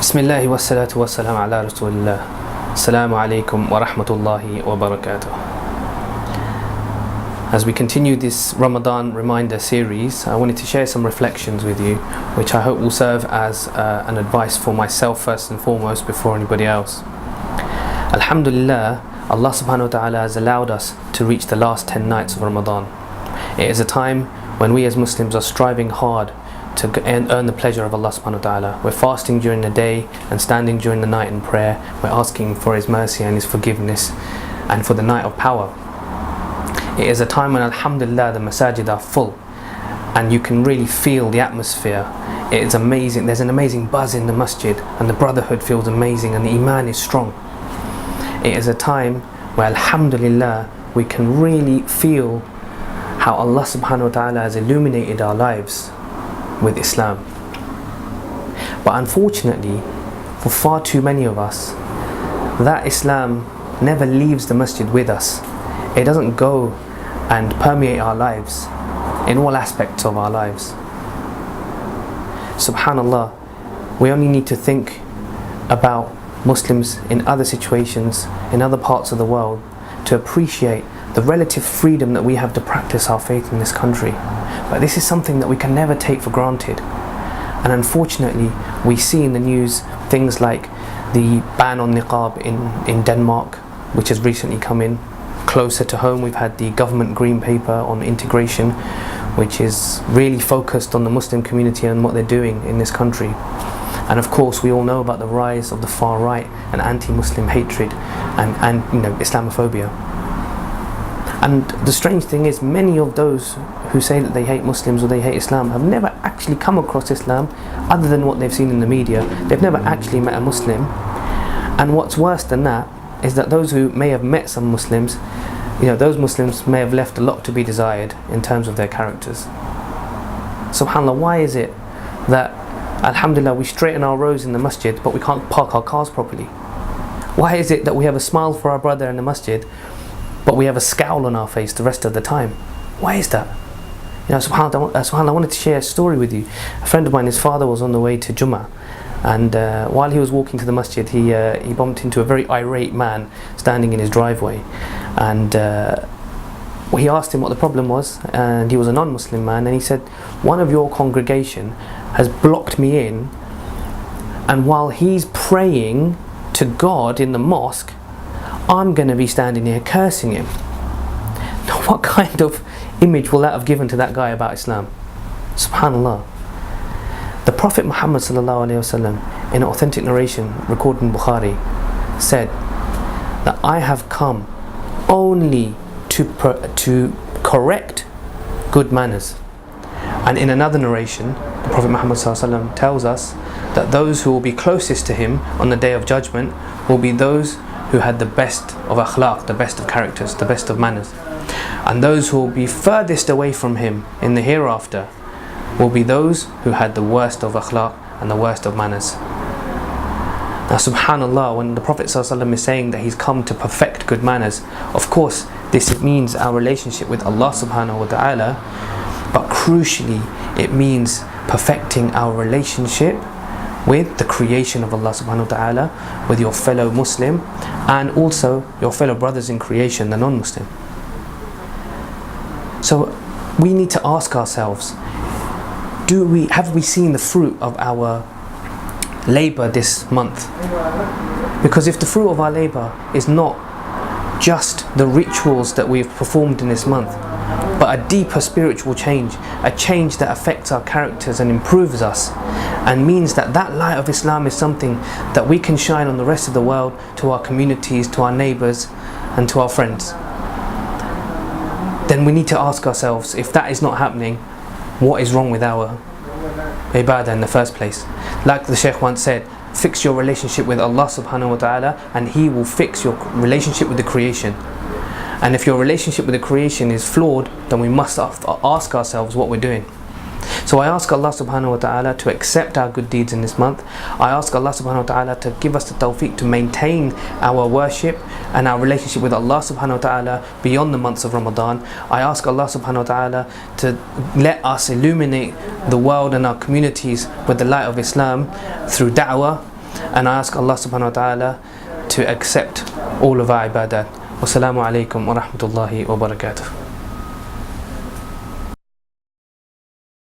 Bismillah wa salatu wa salam ala Rasulillah. Assalamu alaikum wa rahmatullahi wa barakatuh. As we continue this Ramadan Reminder series, I wanted to share some reflections with you, which I hope will serve as an advice for myself first and foremost before anybody else. Alhamdulillah, Allah subhanahu wa ta'ala has allowed us to reach the last 10 nights of Ramadan. It is a time when we as Muslims are striving hard to earn the pleasure of Allah subhanahu wa ta'ala. We're fasting during the day and standing during the night in prayer. We're asking for His mercy and His forgiveness and for the night of power. It is a time when alhamdulillah the masajid are full and you can really feel the atmosphere. It is amazing. There's an amazing buzz in the masjid and the brotherhood feels amazing and the iman is strong. It is a time where alhamdulillah we can really feel how Allah subhanahu wa ta'ala has illuminated our lives with Islam. But unfortunately, for far too many of us, that Islam never leaves the masjid with us. It doesn't go and permeate our lives in all aspects of our lives. Subhanallah, we only need to think about Muslims in other situations, in other parts of the world, to appreciate the relative freedom that we have to practice our faith in this country. But this is something that we can never take for granted. And unfortunately, we see in the news things like the ban on niqab in Denmark, which has recently come in. Closer to home, we've had the government green paper on integration, which is really focused on the Muslim community and what they're doing in this country. And of course, we all know about the rise of the far right and anti-Muslim hatred and Islamophobia. And the strange thing is, many of those who say that they hate Muslims or they hate Islam have never actually come across Islam other than what they've seen in the media. They've never actually met a Muslim. And what's worse than that is that those who may have met some Muslims, those Muslims may have left a lot to be desired in terms of their characters. SubhanAllah, why is it that, alhamdulillah, we straighten our rows in the masjid but we can't park our cars properly? Why is it that we have a smile for our brother in the masjid but we have a scowl on our face the rest of the time? Why is that? SubhanAllah, I wanted to share a story with you. A friend of mine, his father was on the way to Jummah, and while he was walking to the masjid, he bumped into a very irate man standing in his driveway, and he asked him what the problem was, and he was a non-Muslim man, and he said, "One of your congregation has blocked me in, and while he's praying to God in the mosque, I'm going to be standing here cursing him." Now, what kind of image will that have given to that guy about Islam? SubhanAllah. The Prophet Muhammad sallallahu alaihi wasallam, in an authentic narration recorded in Bukhari, said that I have come only to correct good manners. And in another narration, the Prophet Muhammad sallallahu alaihi wasallam tells us that those who will be closest to him on the day of judgment will be those who had the best of akhlaq, the best of characters, the best of manners. And those who will be furthest away from him in the hereafter will be those who had the worst of akhlaq and the worst of manners. Now subhanallah, when the Prophet ﷺ is saying that he's come to perfect good manners, of course this means our relationship with Allah subhanahu wa ta'ala, but crucially it means perfecting our relationship with the creation of Allah subhanahu wa ta'ala, with your fellow Muslim and also your fellow brothers in creation, the non-Muslim. So we need to ask ourselves, have we seen the fruit of our labour this month? Because if the fruit of our labour is not just the rituals that we've performed in this month, but a deeper spiritual change, a change that affects our characters and improves us, and means that that light of Islam is something that we can shine on the rest of the world, to our communities, to our neighbours and to our friends, then we need to ask ourselves, if that is not happening, what is wrong with our ibadah in the first place? Like the Shaykh once said, fix your relationship with Allah subhanahu wa ta'ala and He will fix your relationship with the creation. And if your relationship with the creation is flawed, then we must ask ourselves what we're doing. So I ask Allah subhanahu wa ta'ala to accept our good deeds in this month. I ask Allah subhanahu wa ta'ala to give us the tawfiq to maintain our worship and our relationship with Allah subhanahu wa ta'ala beyond the months of Ramadan. I ask Allah subhanahu wa ta'ala to let us illuminate the world and our communities with the light of Islam through da'wah, and I ask Allah subhanahu wa ta'ala to accept all of our ibadat. Wassalamu alaikum wa rahmatullahi wa barakatuh.